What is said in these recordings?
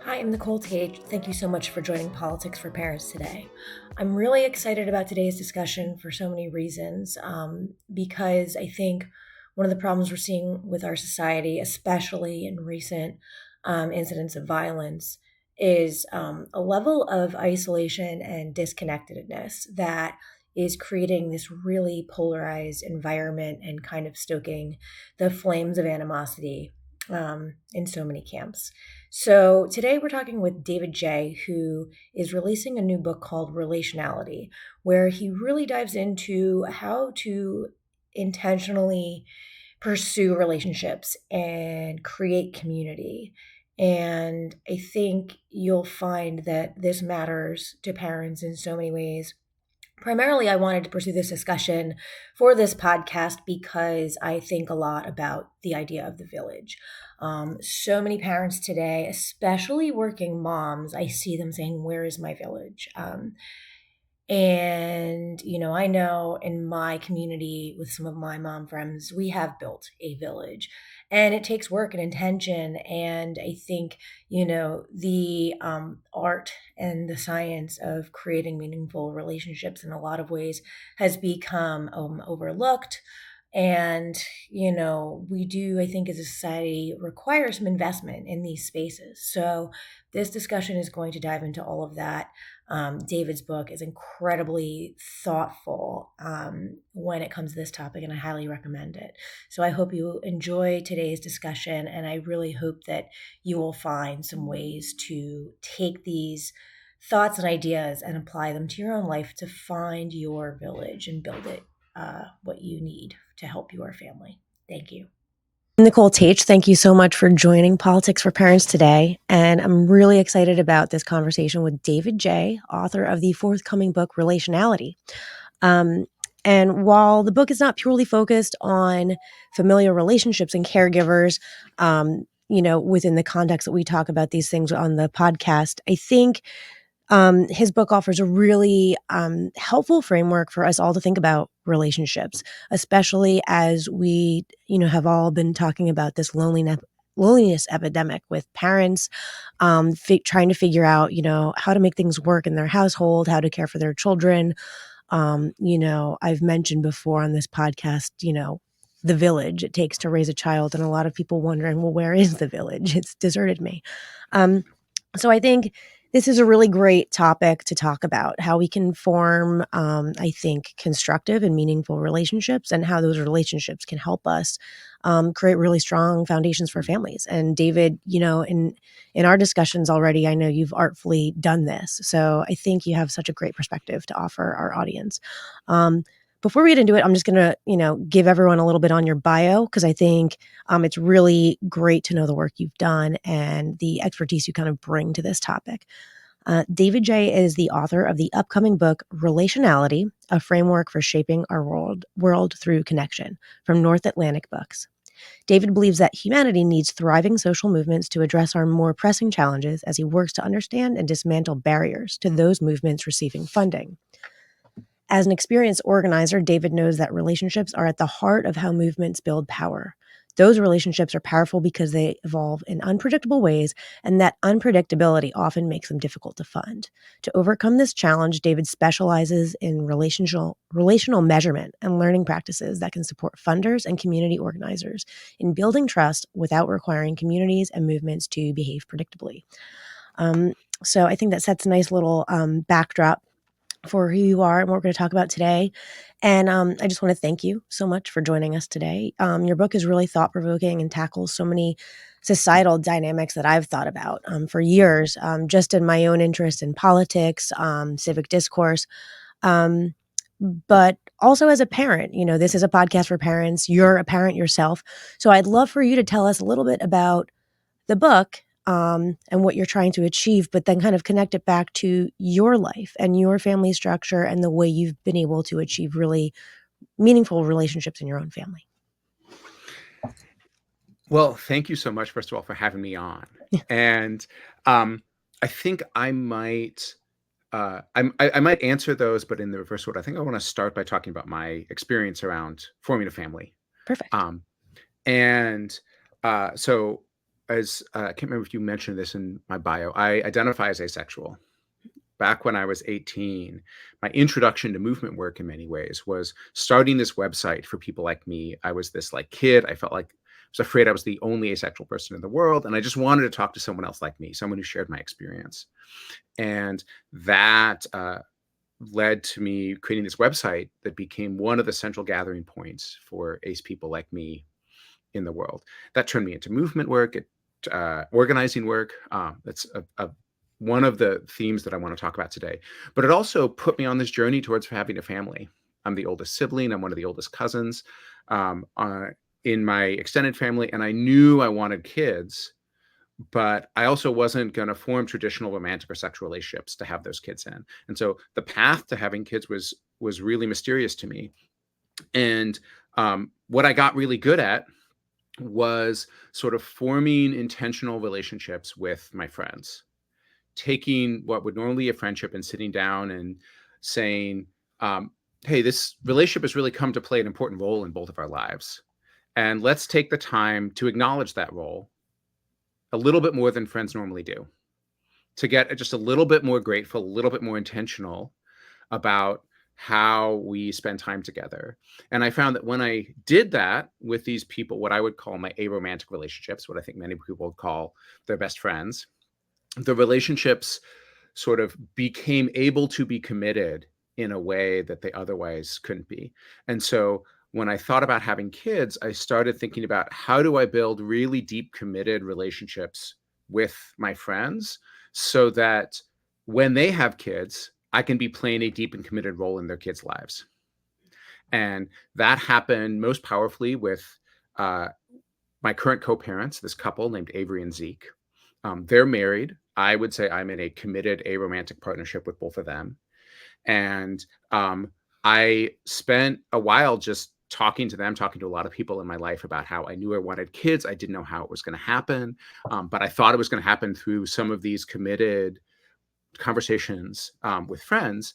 Hi, I'm Nicole Tate. Thank you so much for joining Politics for Parents today. I'm really excited about today's discussion for so many reasons, because I think one of the problems we're seeing with our society, especially in recent incidents of violence, is a level of isolation and disconnectedness that is creating this really polarized environment and kind of stoking the flames of animosity in so many camps. So today we're talking with David J., who is releasing a new book called Relationality, where he really dives into how to intentionally pursue relationships and create community. And I think you'll find that this matters to parents in so many ways. Primarily, I wanted to pursue this discussion for this podcast because I think a lot about the idea of the village. So many parents today, especially working moms, I see them saying, "Where is my village?" I know in my community with some of my mom friends, we have built a village and it takes work and intention. And I think, the art and the science of creating meaningful relationships in a lot of ways has become overlooked. And, we do, I think, as a society, require some investment in these spaces. So, this discussion is going to dive into all of that. David's book is incredibly thoughtful when it comes to this topic, and I highly recommend it. So I hope you enjoy today's discussion, and I really hope that you will find some ways to take these thoughts and ideas and apply them to your own life to find your village and build it what you need to help your family. Thank you. Nicole Tate, thank you so much for joining Politics for Parents today. And I'm really excited about this conversation with David J., author of the forthcoming book, Relationality. And while the book is not purely focused on familial relationships and caregivers, within the context that we talk about these things on the podcast, I think his book offers a really helpful framework for us all to think about relationships, especially as we, have all been talking about this loneliness epidemic with parents trying to figure out, how to make things work in their household, how to care for their children. I've mentioned before on this podcast, the village it takes to raise a child, and a lot of people wondering, well, where is the village? It's deserted me. So I think this is a really great topic to talk about how we can form, I think, constructive and meaningful relationships and how those relationships can help us create really strong foundations for families. And David, in our discussions already, I know you've artfully done this. So I think you have such a great perspective to offer our audience. Before we get into it, I'm just going to, give everyone a little bit on your bio because I think it's really great to know the work you've done and the expertise you kind of bring to this topic. David J. is the author of the upcoming book, Relationality, a framework for shaping our world through connection, from North Atlantic Books. David believes that humanity needs thriving social movements to address our more pressing challenges as he works to understand and dismantle barriers to those movements receiving funding. As an experienced organizer, David knows that relationships are at the heart of how movements build power. Those relationships are powerful because they evolve in unpredictable ways, and that unpredictability often makes them difficult to fund. To overcome this challenge, David specializes in relational measurement and learning practices that can support funders and community organizers in building trust without requiring communities and movements to behave predictably. So I think that sets a nice little backdrop for who you are and what we're going to talk about today. And I just want to thank you so much for joining us today. Your book is really thought-provoking and tackles so many societal dynamics that I've thought about for years, just in my own interest in politics, civic discourse, but also as a parent. This is a podcast for parents. You're a parent yourself. So I'd love for you to tell us a little bit about the book and what you're trying to achieve, but then kind of connect it back to your life and your family structure and the way you've been able to achieve really meaningful relationships in your own family. Well, thank you so much, first of all, for having me on. Yeah. And I think I might I might answer those, but in the reverse order. I think I want to start by talking about my experience around forming a family. Perfect. Um, and so I can't remember if you mentioned this in my bio. I identify as asexual. Back when I was 18, my introduction to movement work in many ways was starting this website for people like me. I was this like kid. I felt like I was afraid I was the only asexual person in the world. And I just wanted to talk to someone else like me, someone who shared my experience. And that led to me creating this website that became one of the central gathering points for ace people like me in the world. That turned me into movement work, organizing work. That's one of the themes that I want to talk about today. But it also put me on this journey towards having a family. I'm the oldest sibling. I'm one of the oldest cousins in my extended family, and I knew I wanted kids, but I also wasn't going to form traditional romantic or sexual relationships to have those kids in. And so the path to having kids was really mysterious to me. And what I got really good at was sort of forming intentional relationships with my friends, taking what would normally be a friendship and sitting down and saying, hey, this relationship has really come to play an important role in both of our lives. And let's take the time to acknowledge that role a little bit more than friends normally do, to get just a little bit more grateful, a little bit more intentional about how we spend time together. And I found that when I did that with these people, what I would call my aromantic relationships, what I think many people would call their best friends, the relationships sort of became able to be committed in a way that they otherwise couldn't be. And so when I thought about having kids, I started thinking about how do I build really deep, committed relationships with my friends so that when they have kids, I can be playing a deep and committed role in their kids' lives. And that happened most powerfully with uh, my current co-parents, this couple named Avery and Zeke. They're married. I would say I'm in a committed aromantic partnership with both of them. And I spent a while just talking to them, talking to a lot of people in my life about how I knew I wanted kids. I didn't know how it was going to happen, but I thought it was going to happen through some of these committed conversations with friends.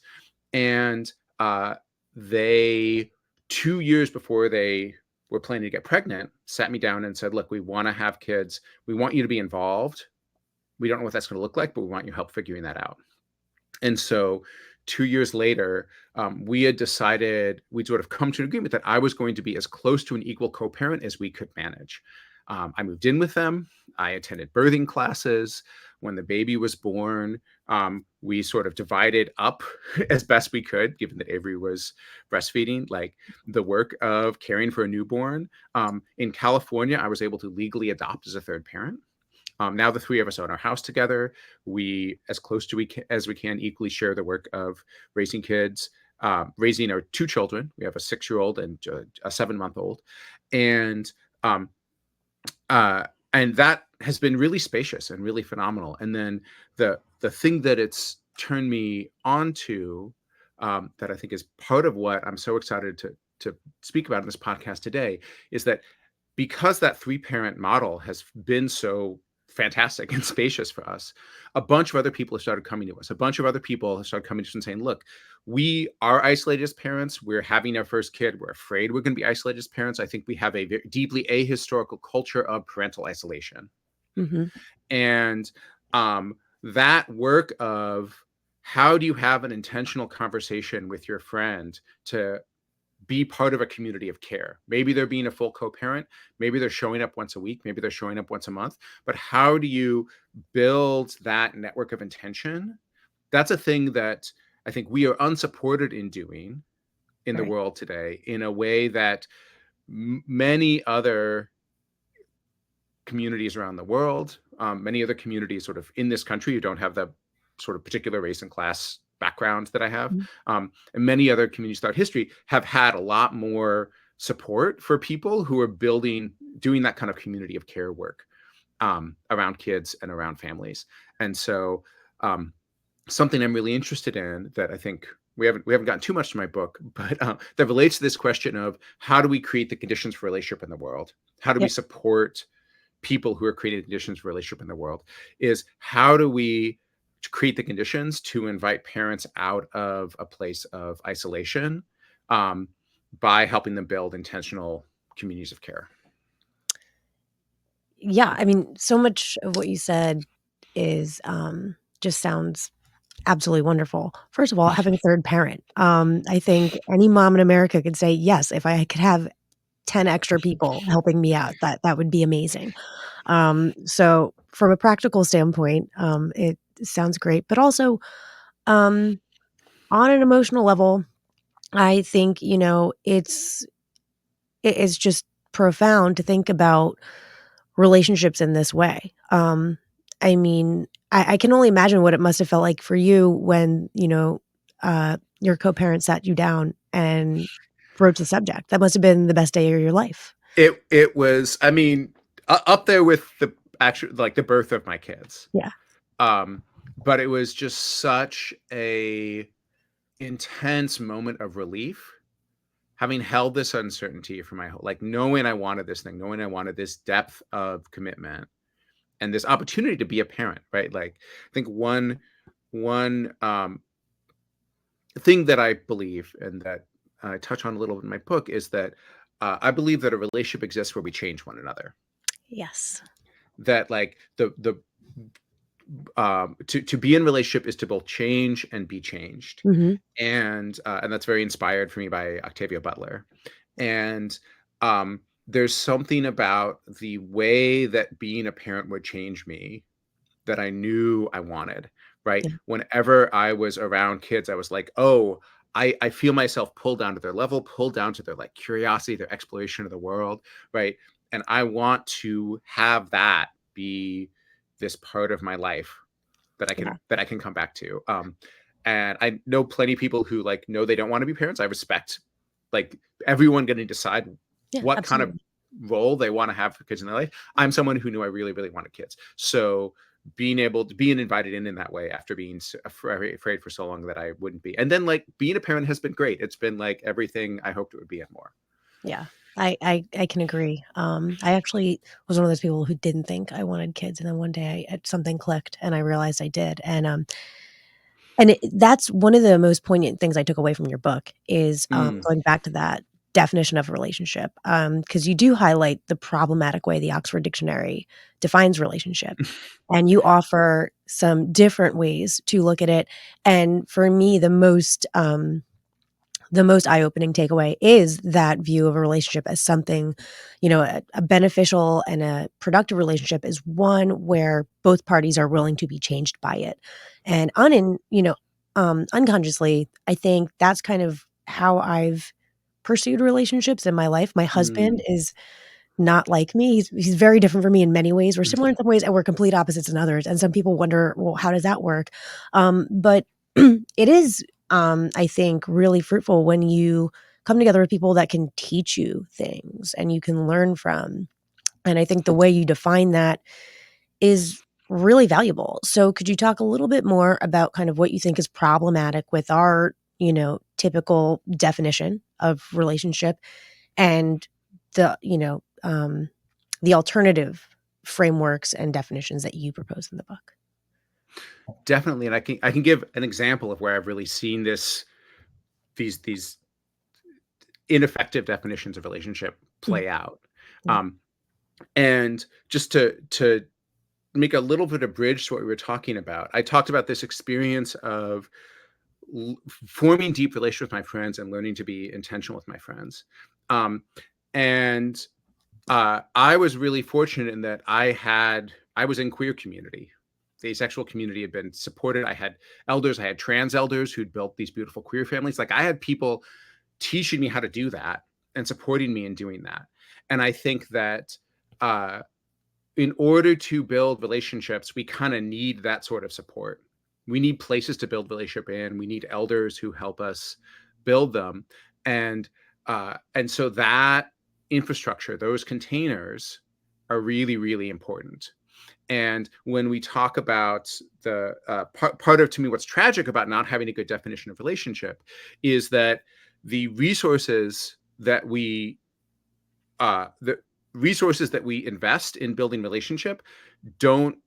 And uh, they, 2 years before they were planning to get pregnant, sat me down and said, look, we want to have kids. We want you to be involved. We don't know what that's going to look like, but we want your help figuring that out. And so 2 years later, we had decided, we'd sort of come to an agreement that I was going to be as close to an equal co-parent as we could manage. I moved in with them. I attended birthing classes. When the baby was born, we sort of divided up as best we could, given that Avery was breastfeeding, like the work of caring for a newborn. In California, I was able to legally adopt as a third parent. Now the three of us own our house together. We, as close to as we can, equally share the work of raising kids, raising our two children. We have a 6-year-old and a 7-month-old, and um, uh, and that has been really spacious and really phenomenal. And then the thing that it's turned me on to, that I think is part of what I'm so excited to speak about in this podcast today, is that because that three-parent model has been so fantastic and spacious for us, a bunch of other people have started coming to us. A bunch of other people have started coming to us and saying, look, we are isolated as parents. We're having our first kid. We're afraid we're going to be isolated as parents. I think we have a very deeply ahistorical culture of parental isolation. Mhm. And that work of how do you have an intentional conversation with your friend to be part of a community of care. Maybe they're being a full co-parent, maybe they're showing up once a week, maybe they're showing up once a month, but how do you build that network of intention? That's a thing that I think we are unsupported in doing in the Right. world today in a way that many other communities around the world, many other communities sort of in this country who don't have the sort of particular race and class backgrounds that I have, Mhm. and many other communities throughout history have had a lot more support for people who are doing that kind of community of care work around kids and around families. And so um, something I'm really interested in that I think we haven't gotten too much to my book, but that relates to this question of how do we create the conditions for relationship in the world? How do we Yep. support people who are creating conditions for relationship in the world? Is how do we create the conditions to invite parents out of a place of isolation um, by helping them build intentional communities of care? Yeah, I mean, so much of what you said is, just sounds absolutely wonderful. First of all, having a third parent. I think any mom in America could say, "Yes, if I could have 10 extra people helping me out, that would be amazing." So from a practical standpoint, it sounds great, but also, um, on an emotional level, I think, it is just profound to think about relationships in this way. I mean, I can only imagine what it must have felt like for you when, your co-parent sat you down and broached the subject. That must have been the best day of your life. It was, I mean, up there with the actual, like, the birth of my kids. Yeah, Um, but it was just such a intense moment of relief, having held this uncertainty for my whole, like, knowing I wanted this thing, knowing I wanted this depth of commitment and this opportunity to be a parent, right? Like, I think one thing that I believe and that I touch on a little in my book is that I believe that a relationship exists where we change one another. yes. That, like, the to be in relationship is to both change and be changed, Mhm. and that's very inspired for me by Octavia Butler. And there's something about the way that being a parent would change me that I knew I wanted, right? Yeah, Whenever I was around kids, I was like, oh, I feel myself pulled down to their level, pulled down to their, like, curiosity, their exploration of the world, right? And I want to have that be this part of my life yeah, that I can come back to. And I know plenty of people who, like, know they don't want to be parents. I respect, like, everyone getting to decide yeah, what kind of absolutely. role they want to have for kids in their life. I'm someone who knew I really, really wanted kids. So being able to being invited in that way after being afraid for so long that I wouldn't be, and then, like, being a parent has been great. It's been like everything I hoped it would be and more. Yeah. I can agree. I actually was one of those people who didn't think I wanted kids, and then one day something clicked, and I realized I did, and that's one of the most poignant things I took away from your book is, Mm. going back to that definition of a relationship, because you do highlight the problematic way the Oxford Dictionary defines relationship, and you offer some different ways to look at it, and for me, the most eye-opening takeaway is that view of a relationship as something, a beneficial and a productive relationship is one where both parties are willing to be changed by it. And unconsciously, I think that's kind of how I've pursued relationships in my life. My husband Mm. is not like me. He's very different from me in many ways. We're similar in some ways, and we're complete opposites in others. And some people wonder, well, how does that work? But it is, I think, really fruitful when you come together with people that can teach you things and you can learn from. And I think the way you define that is really valuable. So, could you talk a little bit more about kind of what you think is problematic with our, typical definition of relationship and the, the alternative frameworks and definitions that you propose in the book? Definitely, and I can give an example of where I've really seen these ineffective definitions of relationship Mhm. play out. Yeah. Um, and just to make a little bit of bridge to what we were talking about, I talked about this experience of forming deep relations with my friends and learning to be intentional with my friends. Um, and I was really fortunate in that I was in queer community. The asexual community had been supported. I had elders, I had trans elders who'd built these beautiful queer families. Like, I had people teaching me how to do that and supporting me in doing that. And I think that uh, in order to build relationships, we kind of need that sort of support. We need places to build relationship in. We need elders who help us build them, and so that infrastructure, those containers, are really, really important. And when we talk about the part of, to me, what's tragic about not having a good definition of relationship is that the resources that we the resources that we invest in building relationship don't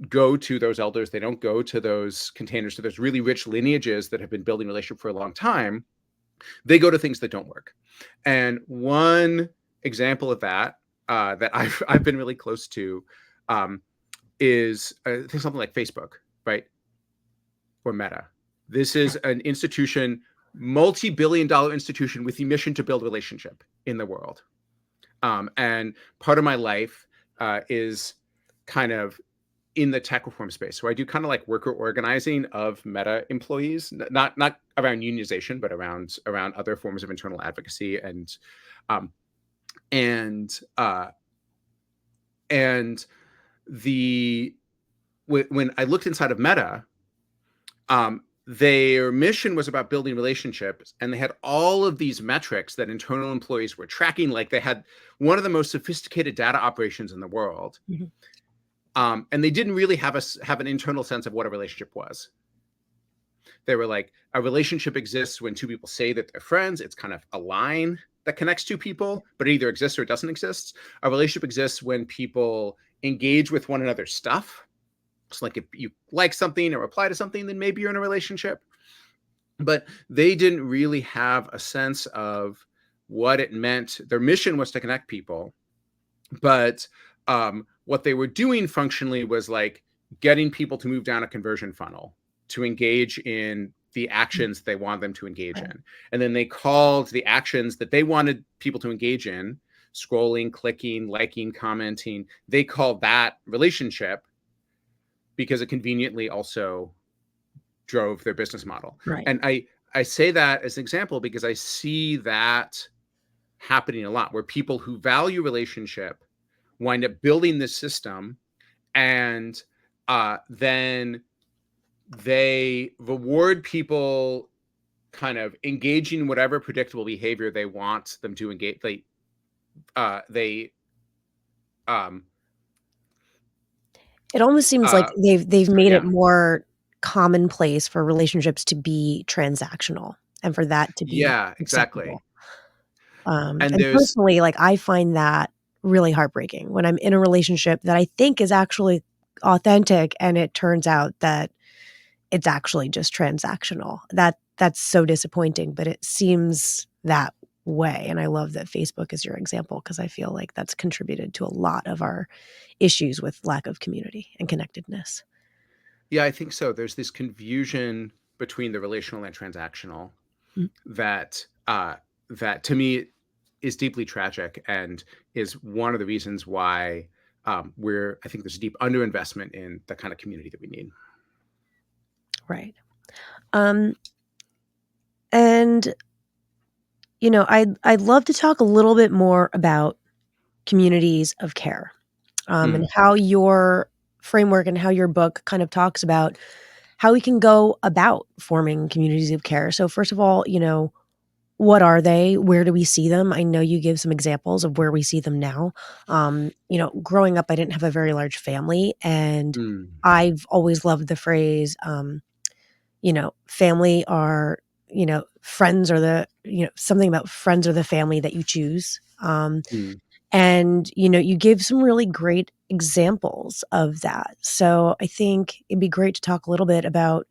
go to those elders. They don't go to those containers, to those really rich lineages that have been building relationship for a long time. They go to things that don't work. And one example of that that I've been really close to um, is something like Facebook, right, or Meta. This is an institution, multi-billion-dollar institution with the mission to build relationship in the world. And part of my life is kind of in the tech reform space. So I do kind of like worker organizing of Meta employees, not around unionization, but around other forms of internal advocacy um, and uh, and the when I looked inside of Meta, their mission was about building relationships, and they had all of these metrics that internal employees were tracking. Like they had one of the most sophisticated data operations in the world, Mhm. and they didn't really have an internal sense of what a relationship was. They were like, a relationship exists when two people say that they're friends. It's kind of a line that connects two people, but it either exists or it doesn't exist. A relationship exists when people engage with one another's stuff. So like if you like something or reply to something, then maybe you're in a relationship. But they didn't really have a sense of what it meant. Their mission was to connect people, but what they were doing functionally was like getting people to move down a conversion funnel to engage in the actions they want them to engage Right. in. And then they called the actions that they wanted people to engage in, scrolling, clicking, liking, commenting, they called that relationship because it conveniently also drove their business model. Right. And I say that as an example because I see that happening a lot where people who value relationship wind up building this system, and then they reward people kind of engaging in whatever predictable behavior they want them to engage. They um It almost seems like they've so made it yeah, more commonplace for relationships to be transactional and for that to be yeah, acceptable. exactly. And And there's personally, like, I find that really heartbreaking when I'm in a relationship that I think is actually authentic and it turns out that it's actually just transactional. That's so disappointing, but it seems that way, and I love that Facebook is your example because I feel like that's contributed to a lot of our issues with lack of community and connectedness. Yeah, I think so. There's this confusion between the relational and transactional Mm, that that to me is deeply tragic and is one of the reasons why I think there's a deep underinvestment in the kind of community that we need. right. Um, and, I'd love to talk a little bit more about communities of care, and Mm, how your framework and how your book kind of talks about how we can go about forming communities of care. So first of all, what are they? Where do we see them? I know you give some examples of where we see them now. Growing up, I didn't have a very large family, and mm, I've always loved the phrase, family are, friends are something about friends are the family that you choose. mm. And, you give some really great examples of that. So I think it'd be great to talk a little bit about,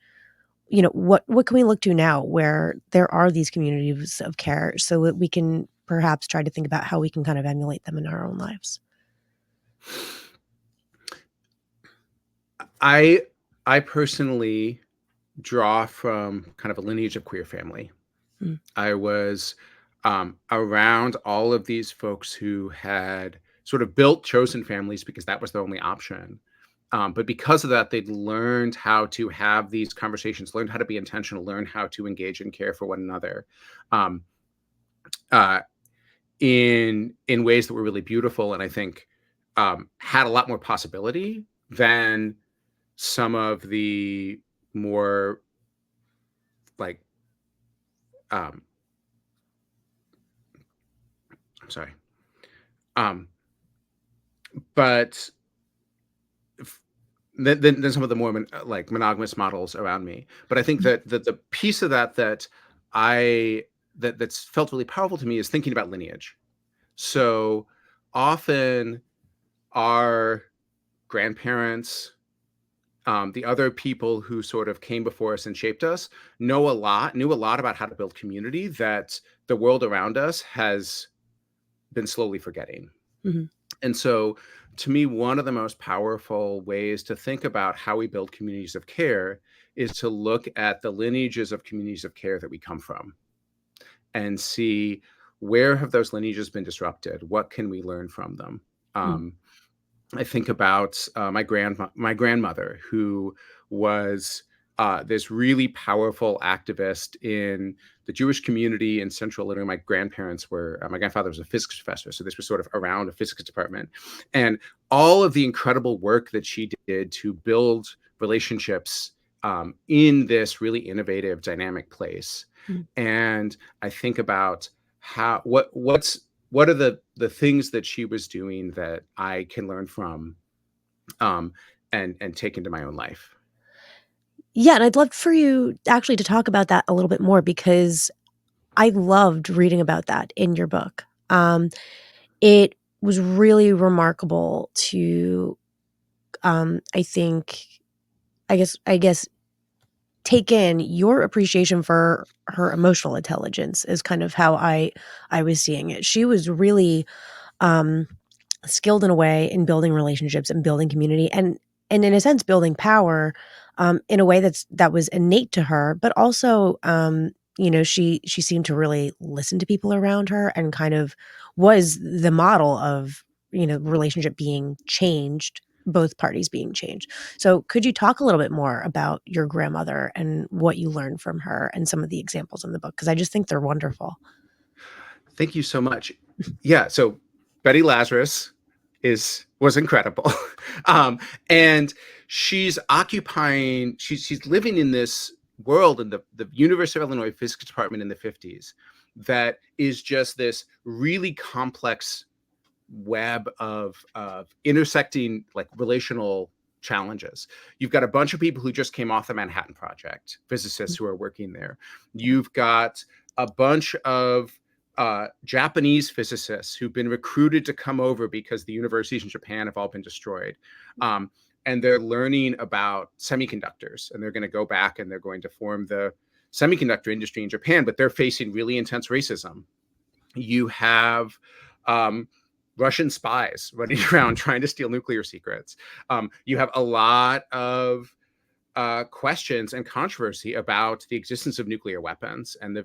what can we look to now where there are these communities of care so that we can perhaps try to think about how we can kind of emulate them in our own lives. I I personally draw from kind of a lineage of queer family. Mm, I was around all of these folks who had sort of built chosen families because that was their only option. But because of that, they'd learned how to have these conversations, learned how to be intentional, learn how to engage and care for one another um, uh, in ways that were really beautiful, and I think had a lot more possibility than some of the more like um, I'm sorry, um, but than some of the more like monogamous models around me. But I think mm, that the piece of that I that's felt really powerful to me is thinking about lineage. So often our grandparents, the other people who sort of came before us and shaped us, knew a lot about how to build community that the world around us has been slowly forgetting. mhm. And so, to me, one of the most powerful ways to think about how we build communities of care is to look at the lineages of communities of care that we come from and see where have those lineages been disrupted? What can we learn from them? Mm, Um, I think about my grandmother, who was this really powerful activist in the Jewish community in central Italy. My grandparents were my grandfather was a physics professor, so this was sort of around a physics department, and all of the incredible work that she did to build relationships in this really innovative, dynamic place. mm. And I think about what are the things that she was doing that I can learn from, um, and take into my own life. Yeah, and I'd love for you actually to talk about that a little bit more because I loved reading about that in your book. It was really remarkable to, I think, I guess, take in your appreciation for her emotional intelligence is kind of how I was seeing it. She was really, um skilled in a way in building relationships and building community and in a sense building power in a way that was innate to her but also she seemed to really listen to people around her and kind of was the model of relationship being changed, both parties being changed. So could you talk a little bit more about your grandmother and what you learned from her and some of the examples in the book because I just think they're wonderful. Thank you so much. Yeah, so Betty Lazarus was incredible. um, and she's living in this world in the University of Illinois physics department in the 50s that is just this really complex web of intersecting like relational challenges. You've got a bunch of people who just came off the Manhattan Project, physicists who are working there. You've got a bunch of Japanese physicists who've been recruited to come over because the universities in Japan have all been destroyed. Um, and they're learning about semiconductors, and they're going to go back and they're going to form the semiconductor industry in Japan, but they're facing really intense racism. You have um, Russian spies running around trying to steal nuclear secrets. You have a lot of questions and controversy about the existence of nuclear weapons, and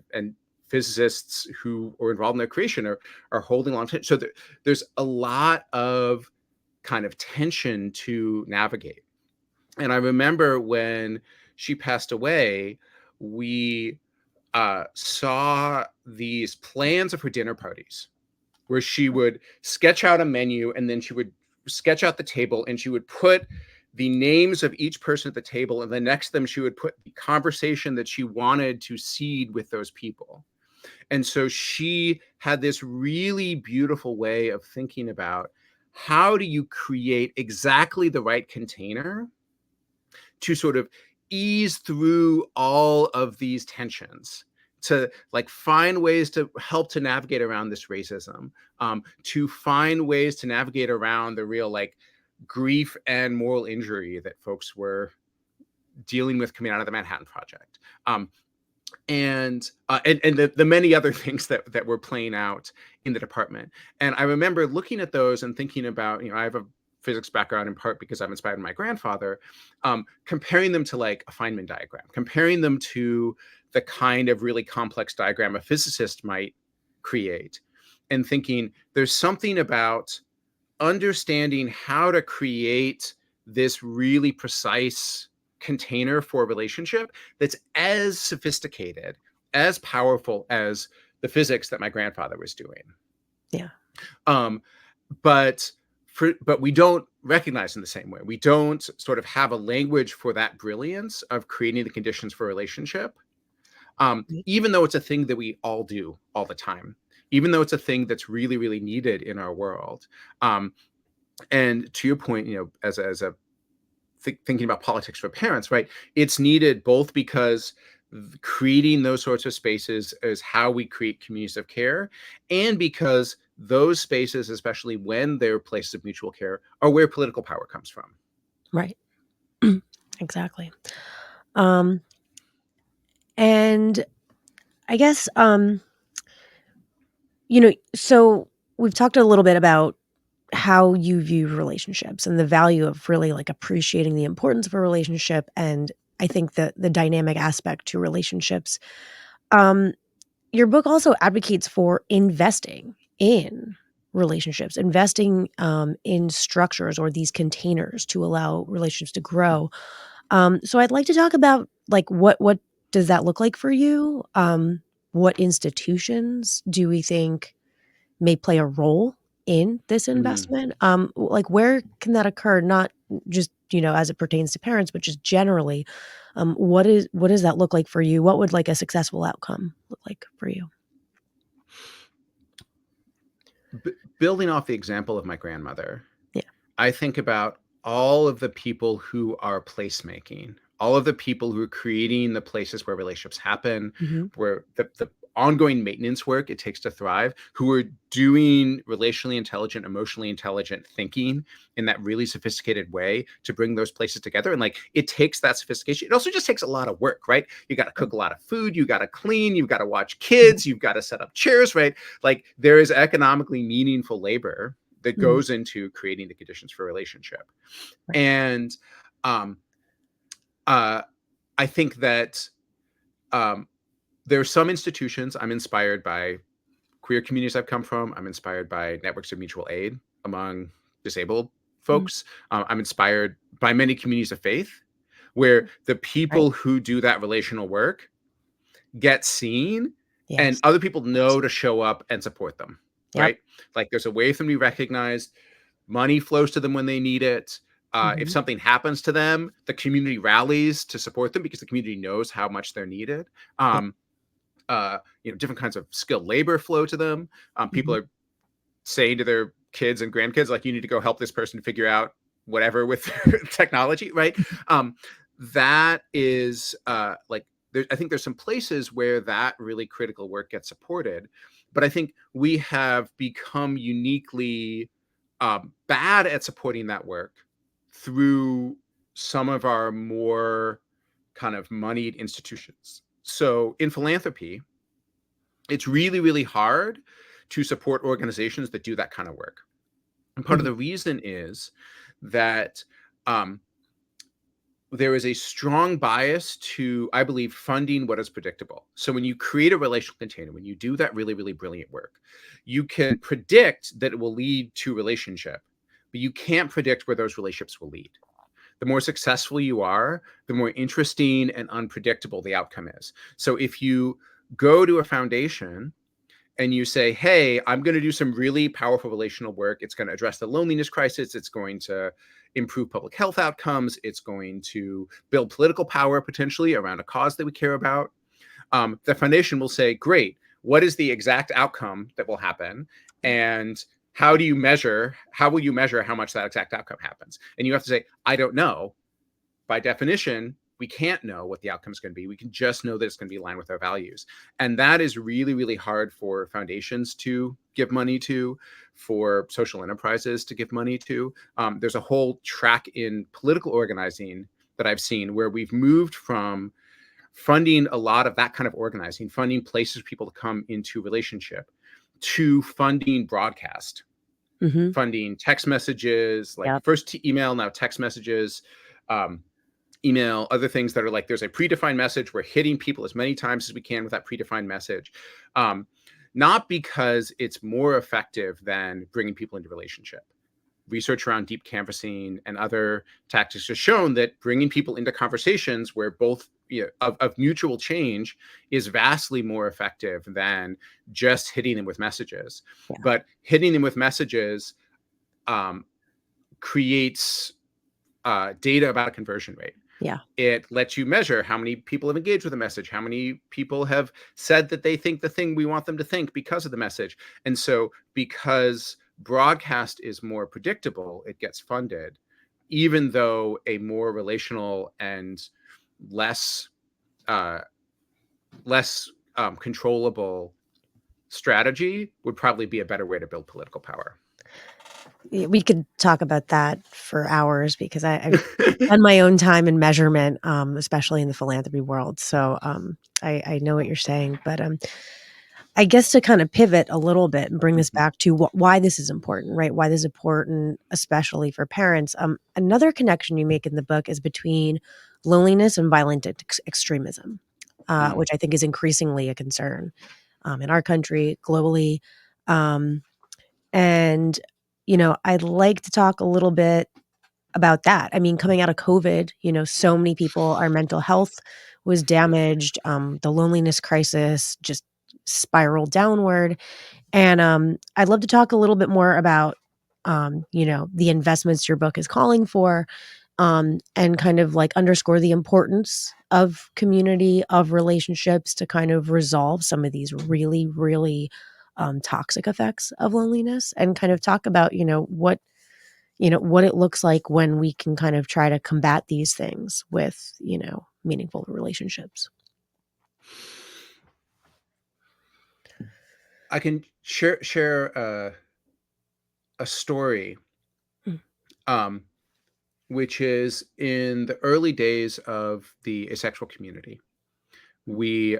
physicists who are involved in their creation are holding on to it. So there's a lot of kind of tension to navigate. And I remember when she passed away, we saw these plans of her dinner parties where she would sketch out a menu and then she would sketch out the table and she would put the names of each person at the table, and then next to them she would put the conversation that she wanted to seed with those people. And so she had this really beautiful way of thinking about how do you create exactly the right container to sort of ease through all of these tensions, to like find ways to help to navigate around this racism, to find ways to navigate around the real like grief and moral injury that folks were dealing with coming out of the Manhattan Project. And the many other things that were playing out in the department. And I remember looking at those and thinking about, I have a physics background in part because I'm inspired by my grandfather, comparing them to like a Feynman diagram, comparing them to the kind of really complex diagram a physicist might create, and thinking there's something about understanding how to create this really precise container for a relationship that's as sophisticated, as powerful as the physics that my grandfather was doing. Yeah. Um, but but we don't recognize in the same way. We don't sort of have a language for that brilliance of creating the conditions for a relationship, even though it's a thing that we all do all the time, even though it's a thing that's really, really needed in our world. And to your point, as a thinking about politics for parents, right? It's needed both because creating those sorts of spaces is how we create communities of care, and because those spaces, especially when they're places of mutual care, are where political power comes from. Right. Exactly. Um, and I guess, so we've talked a little bit about how you view relationships and the value of really like appreciating the importance of a relationship, and I think the dynamic aspect to relationships. Um, your book also advocates for investing in relationships, investing in structures or these containers to allow relationships to grow. So I'd like to talk about like what does that look like for you? What institutions do we think may play a role in this Mm. investment? Like where can that occur? Not just, as it pertains to parents, but just generally. What does that look like for you? What would like a successful outcome look like for you? Building off the example of my grandmother, Yeah. I think about all of the people who are placemaking, all of the people who are creating the places where relationships happen, Mhm. where the ongoing maintenance work it takes to thrive, who are doing relationally intelligent, emotionally intelligent thinking in that really sophisticated way to bring those places together. And like it takes that sophistication. It also just takes a lot of work, right? You got to Yep. cook a lot of food, you got to clean, you've got to watch Mhm. kids, you've got to set up chairs, right? Like there is economically meaningful labor that Mhm. goes into creating the conditions for a relationship. Right. And um, uh, I think that um, there are some institutions I'm inspired by queer communities I've come from. I'm inspired by networks of mutual aid among disabled Mhm. folks. I'm inspired by many communities of faith where the Right. people who do that relational work get seen and Yes. other people know to show up and support them, Yep. right? Like there's a way for them to be recognized. Money flows to them when they need it. If Mhm. something happens to them, the community rallies to support them because the community knows how much they're needed. Yeah. Um, Different kinds of skilled labor flow to them. People Mhm. are saying to their kids and grandkids, like, you need to go help this person figure out whatever with technology, right? Um, that is like, I think there's some places where that really critical work gets supported, but I think we have become uniquely bad at supporting that work through some of our more kind of moneyed institutions. So in philanthropy, it's really, really hard to support organizations that do that kind of work. And part of Mhm. the reason is that um, there is a strong bias to, I believe, funding what is predictable. So when you create a relational container, when you do that really, really brilliant work, you can predict that it will lead to relationship, but you can't predict where those relationships will lead. The more successful you are, the more interesting and unpredictable the outcome is. So if you go to a foundation and you say, hey, I'm going to do some really powerful relational work. It's going to address the loneliness crisis. It's going to improve public health outcomes. It's going to build political power potentially around a cause that we care about. The foundation will say, great, what is the exact outcome that will happen? And how will you measure how much that exact outcome happens? And you have to say, I don't know. By definition, we can't know what the outcome is going to be. We can just know that it's going to be aligned with our values. And that is really, really hard for foundations to give money to, for social enterprises to give money to. There's a whole track in political organizing that I've seen where we've moved from funding a lot of that kind of organizing, funding places for people to come into relationship, to funding broadcast, Mhm. funding text messages, like Yep. first email, now text messages. Um, Email, other things that are like there's a predefined message. We're hitting people as many times as we can with that predefined message. Um, Not because it's more effective than bringing people into relationship. Research around deep canvassing and other tactics has shown that bringing people into conversations where both of mutual change is vastly more effective than just hitting them with messages. Yeah. But hitting them with messages um, creates data about a conversion rate. Yeah. It lets you measure how many people have engaged with a message, how many people have said that they think the thing we want them to think because of the message. And so, because broadcast is more predictable, it gets funded, even though a more relational and less uh, less controllable strategy would probably be a better way to build political power. We could talk about that for hours because I've done my own time in measurement, especially in the philanthropy world. So I know what you're saying, but I guess to kind of pivot a little bit and bring this back to why this is important, right? Why this is important, especially for parents. Another connection you make in the book is between loneliness and violent extremism, Mm, which I think is increasingly a concern in our country, globally. Um, and, I'd like to talk a little bit about that. I mean, coming out of COVID, so many people, our mental health was damaged. The loneliness crisis just spiraled downward. And I'd love to talk a little bit more about, the investments your book is calling for, and kind of like underscore the importance of community, of relationships to kind of resolve some of these really, really toxic effects of loneliness, and kind of talk about, what it looks like when we can kind of try to combat these things with, meaningful relationships. I can share a story, Mm, um, which is in the early days of the asexual community. We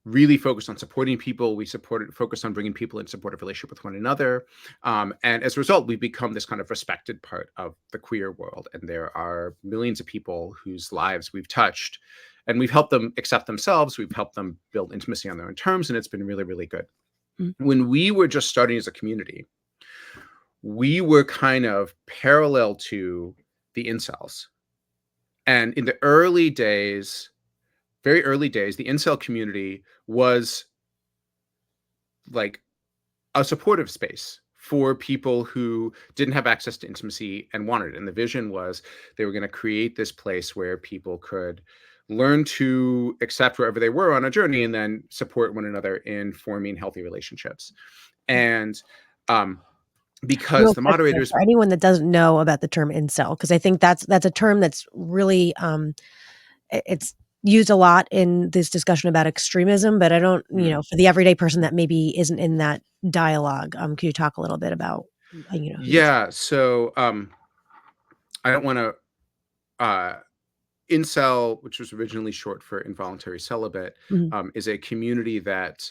really focused on supporting people. We focused on bringing people in supportive relationship with one another, and as a result, we've become this kind of respected part of the queer world. And there are millions of people whose lives we've touched, and we've helped them accept themselves. We've helped them build intimacy on their own terms, and it's been really, really good. mm, When we were just starting as a community, we were kind of parallel to the incels. And in the early days, very early days, the incel community was like a supportive space for people who didn't have access to intimacy and wanted it. And the vision was they were going to create this place where people could learn to accept wherever they were on a journey and then support one another in forming healthy relationships. mm. And because Real the quick there, moderators, for anyone that doesn't know about the term incel, because I think that's a term that's really, it's used a lot in this discussion about extremism, but I don't, hmm, for the everyday person that maybe isn't in that dialogue, could you talk a little bit about, who this. yeah. So I don't want to. Incel, which was originally short for involuntary celibate, Mhm. is a community that,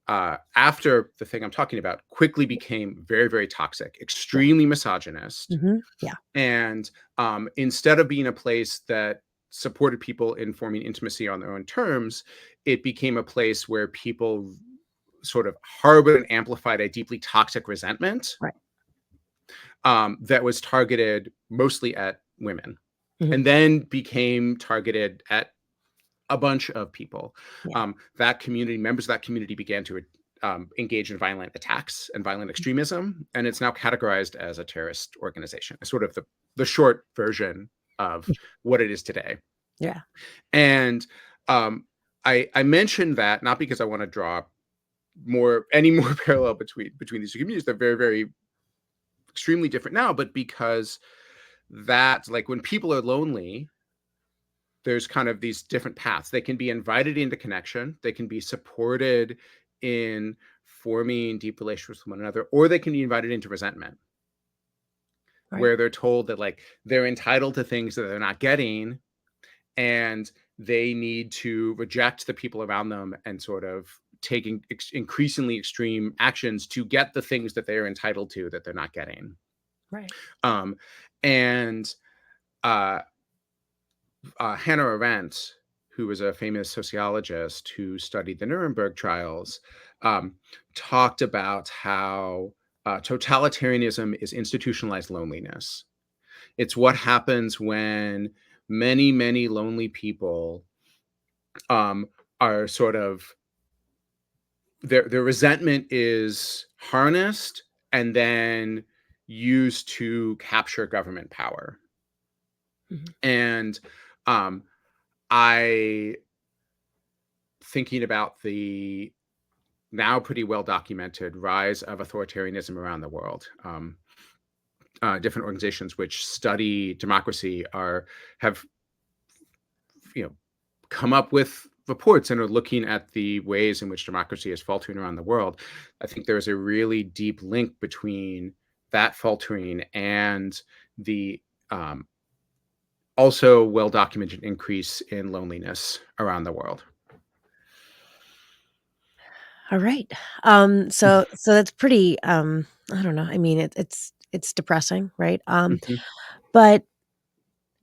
after the thing I'm talking about, quickly became very, very toxic, Yeah. extremely misogynist. Mhm. Yeah. And instead of being a place that supported people in forming intimacy on their own terms, it became a place where people sort of harbored and amplified a deeply toxic resentment Right. that was targeted mostly at women, Mhm. and then became targeted at a bunch of people. Yeah. That community, members of that community began to engage in violent attacks and violent extremism, and it's now categorized as a terrorist organization. It's sort of the short version of what it is today. Yeah. And um, I mentioned that not because I want to draw any more parallel between these two communities. They're very, very extremely different now, but because that, like, when people are lonely, there's kind of these different paths. They can be invited into connection, they can be supported in forming deep relationships with one another, or they can be invited into resentment, Right. where they're told that like they're entitled to things that they're not getting, and they need to reject the people around them and sort of taking increasingly extreme actions to get the things that they're entitled to that they're not getting. Right. Um, and uh, Hannah Arendt, who was a famous sociologist who studied the Nuremberg trials, um, talked about how totalitarianism is institutionalized loneliness. It's what happens when many, many lonely people are sort of their resentment is harnessed and then used to capture government power. Mhm. And um, I thinking about the now pretty well documented rise of authoritarianism around the world. Different organizations which study democracy have come up with reports and are looking at the ways in which democracy is faltering around the world. I think there is a really deep link between that faltering and the um, also well documented increase in loneliness around the world. All right. So that's pretty, I don't know. I mean, it's depressing, right? Mhm. But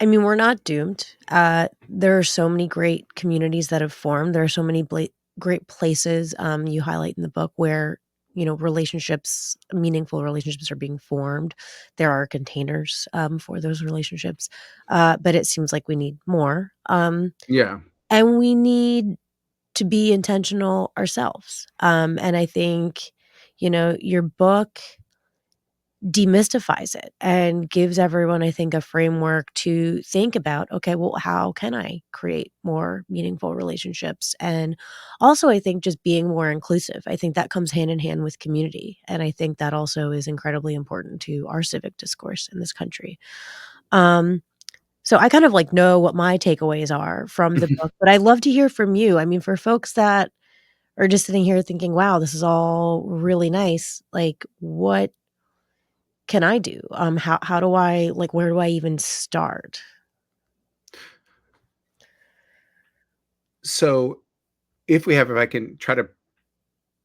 I mean, we're not doomed. There are so many great communities that have formed. There are so many great places, you highlight in the book where, relationships, meaningful relationships are being formed. There are containers, for those relationships. But it seems like we need more. Yeah. And we need to be intentional ourselves. And I think, your book demystifies it and gives everyone, I think, a framework to think about, okay, well, how can I create more meaningful relationships? And also, I think just being more inclusive. I think that comes hand in hand with community. And I think that also is incredibly important to our civic discourse in this country. Um, so I kind of like know what my takeaways are from the book, but I'd love to hear from you. I mean, for folks that are just sitting here thinking, wow, this is all really nice. Like, what can I do? How do I like, where do I even start? So, if I can try to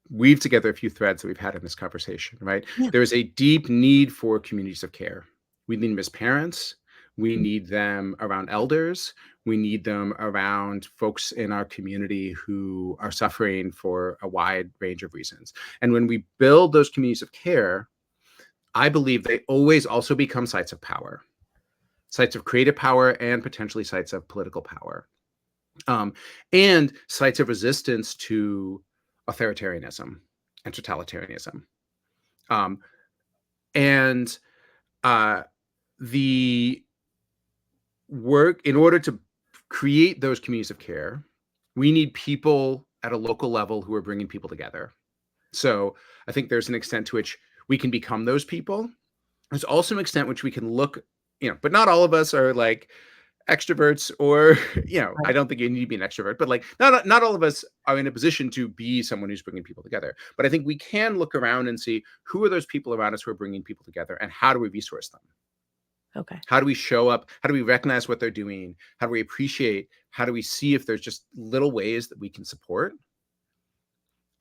weave together a few threads that we've had in this conversation, right? Yeah. There is a deep need for communities of care. We need them as parents. We Mm, need them around elders. We need them around folks in our community who are suffering for a wide range of reasons. And when we build those communities of care, I believe they always also become sites of power, sites of creative power, and potentially sites of political power, um, and sites of resistance to authoritarianism and totalitarianism. Um, and uh, the work, in order to create those communities of care, we need people at a local level who are bringing people together. So I think there's an extent to which we can become those people. There's also an extent which we can look, but not all of us are like extroverts, or I right. don't think you need to be an extrovert, but like not all of us are in a position to be someone who's bringing people together. But I think we can look around and see who are those people around us who are bringing people together, and how do we resource them? Okay. How do we show up? How do we recognize what they're doing? How do we appreciate? How do we see if there's just little ways that we can support,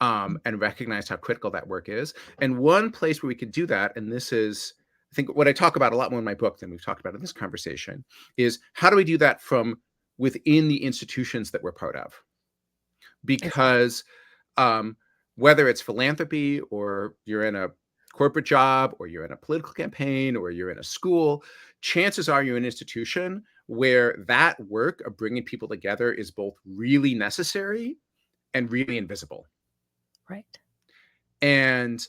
Mm, and recognize how critical that work is? And one place where we could do that, and this is, I think, what I talk about a lot more in my book than we've talked about in this conversation, is how do we do that from within the institutions that we're part of? okay. Because um, whether it's philanthropy, or you're in a corporate job, or you're in a political campaign, or you're in a school, chances are you're in an institution where that work of bringing people together is both really necessary and really invisible. Right. And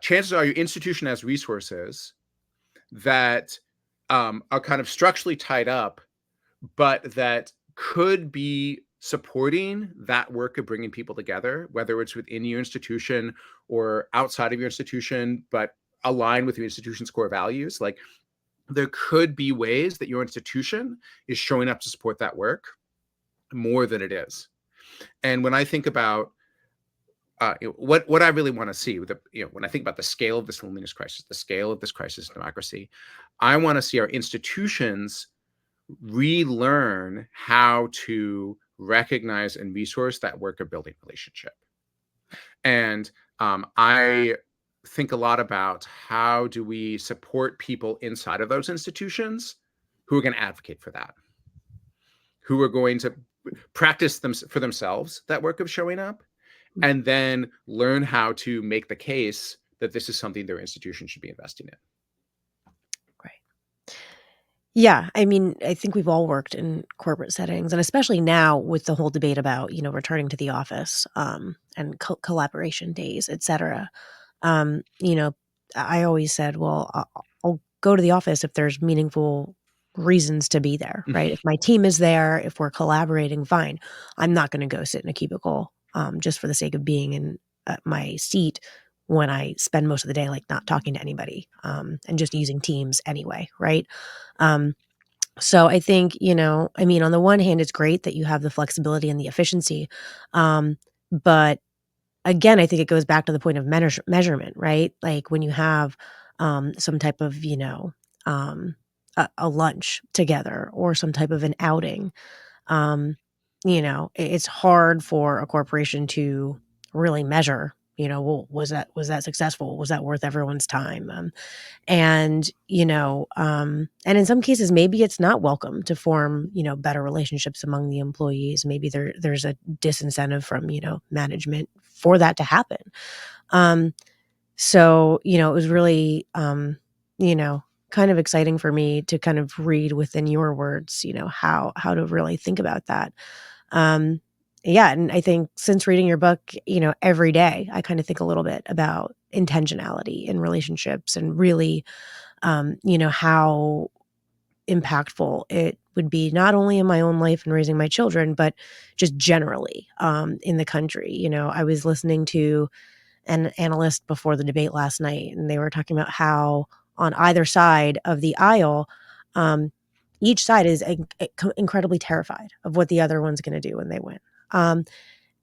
chances are your institution has resources that are kind of structurally tied up, but that could be supporting that work of bringing people together, whether it's within your institution or outside of your institution, but align with your institution's core values. Like, there could be ways that your institution is showing up to support that work more than it is. And when I think about what I really want to see with when I think about the scale of this loneliness crisis, the scale of this crisis in democracy, I want to see our institutions relearn how to recognize and resource that work of building relationship. And I think a lot about how do we support people inside of those institutions who are going to advocate for that, who are going to practice them for themselves, that work of showing up, Mm, and then learn how to make the case that this is something their institution should be investing in. right. Yeah, I mean, I think we've all worked in corporate settings, and especially now with the whole debate about, returning to the office, and collaboration days, et cetera. Um, you know, I always said, well, I'll go to the office if there's meaningful reasons to be there, right? If my team is there, if we're collaborating, fine. I'm not going to go sit in a cubicle, just for the sake of being in my seat when I spend most of the day like not talking to anybody, and just using Teams anyway, right? Um, so I think, I mean, on the one hand, it's great that you have the flexibility and the efficiency, but again, I think it goes back to the point of measurement, right? Like when you have, some type of, a lunch together or some type of an outing, um, it's hard for a corporation to really measure, well, was that successful? Was that worth everyone's time? And and in some cases, maybe it's not welcome to form, better relationships among the employees. Maybe there's a disincentive from, management for that to happen. So, it was really, you know, kind of exciting for me to kind of read within your words, how to really think about that. Um, yeah, and I think since reading your book, every day I kind of think a little bit about intentionality in relationships and really, how impactful it would be not only in my own life and raising my children, but just generally in the country. I was listening to an analyst before the debate last night, and they were talking about how on either side of the aisle, um, each side is incredibly terrified of what the other one's going to do when they win. Um,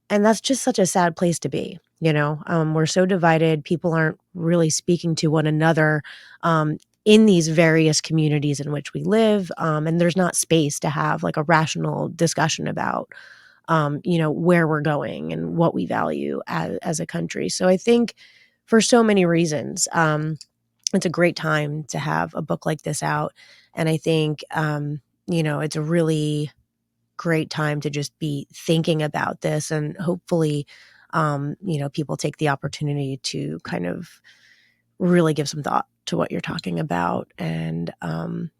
and that's just such a sad place to be. We're so divided. People aren't really speaking to one another in these various communities in which we live. And there's not space to have like a rational discussion about where we're going and what we value as a country. So I think for so many reasons, it's a great time to have a book like this out. And I think, it's a really great time to just be thinking about this, and hopefully, people take the opportunity to kind of really give some thought to what you're talking about. And,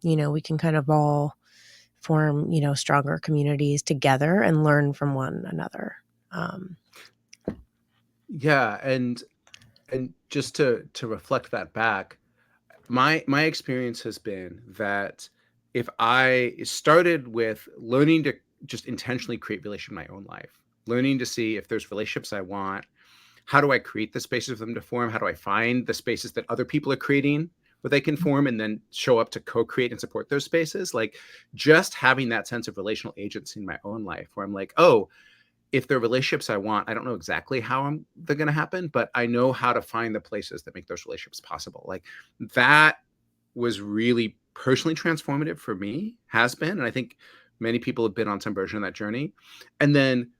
we can kind of all form, stronger communities together and learn from one another. Um, Yeah, and just to reflect that back, my experience has been that if I started with learning to just intentionally create relation in my own life, learning to see if there's relationships I want, how do I create the spaces for them to form? How do I find the spaces that other people are creating where they can form and then show up to co-create and support those spaces? Like just having that sense of relational agency in my own life where I'm like, oh, if they're relationships I want, I don't know exactly how they're going to happen, but I know how to find the places that make those relationships possible. Like that was really personally transformative for me, has been. And I think many people have been on some version of that journey. And then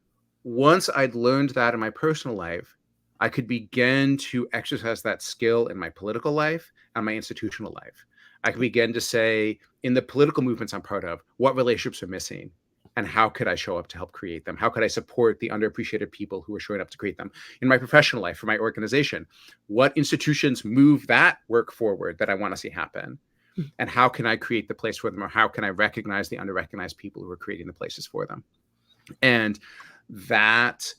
once I'd learned that in my personal life, I could begin to exercise that skill in my political life and my institutional life. I could begin to say, in the political movements I'm part of, what relationships are missing and how could I show up to help create them? How could I support the underappreciated people who are showing up to create them? In my professional life, for my organization, what institutions move that work forward that I want to see happen? And how can I create the place for them, or how can I recognize the underrecognized people who are creating the places for them? And that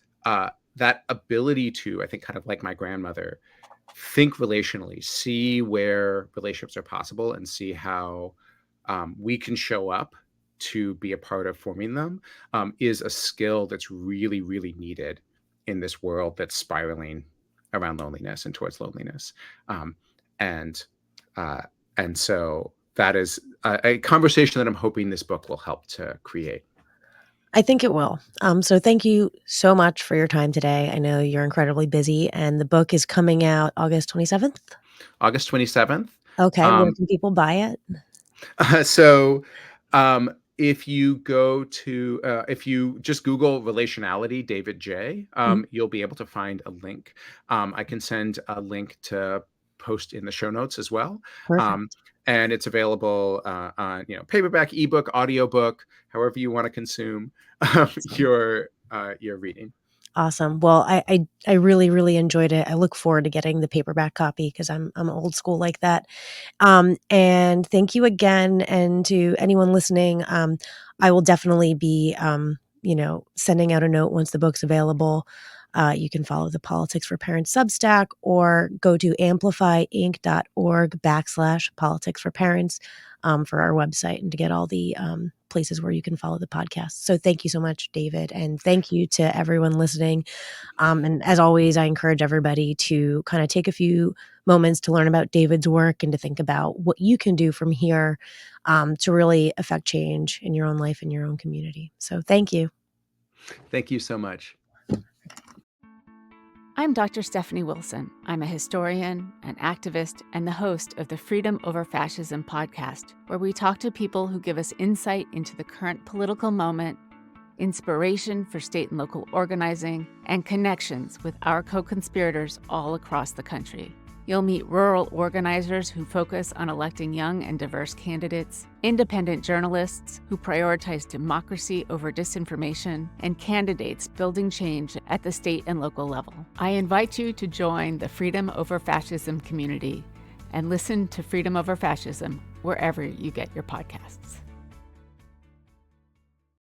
that ability to, I think, kind of like my grandmother, think relationally, see where relationships are possible, and see how we can show up to be a part of forming them, is a skill that's really, really needed in this world that's spiraling around loneliness and towards loneliness. Um, and uh, and so that is a conversation that I'm hoping this book will help to create. I think it will. So thank you so much for your time today. I know you're incredibly busy, and the book is coming out August 27th. August 27th. Okay, where Um, can people buy it? so if you go to if you just Google Relationality David J, Mhm. you'll be able to find a link. I can send a link to post in the show notes as well. um, Perfect. and it's available on paperback, ebook, audiobook, however you want to consume Awesome. your reading. Awesome. Well, I really, really enjoyed it. I look forward to getting the paperback copy because I'm old school like that. And thank you again. And to anyone listening, I will definitely be, sending out a note once the book's available. You can follow the Politics for Parents Substack or go to amplifyinc.org/politics for parents for our website and to get all the places where you can follow the podcast. So thank you so much, David. And thank you to everyone listening. And as always, I encourage everybody to kind of take a few moments to learn about David's work and to think about what you can do from here to really affect change in your own life and your own community. So thank you. Thank you so much. I'm Dr. Stephanie Wilson. I'm a historian, an activist, and the host of the Freedom Over Fascism podcast, where we talk to people who give us insight into the current political moment, inspiration for state and local organizing, and connections with our co-conspirators all across the country. You'll meet rural organizers who focus on electing young and diverse candidates, independent journalists who prioritize democracy over disinformation, and candidates building change at the state and local level. I invite you to join the Freedom Over Fascism community and listen to Freedom Over Fascism wherever you get your podcasts.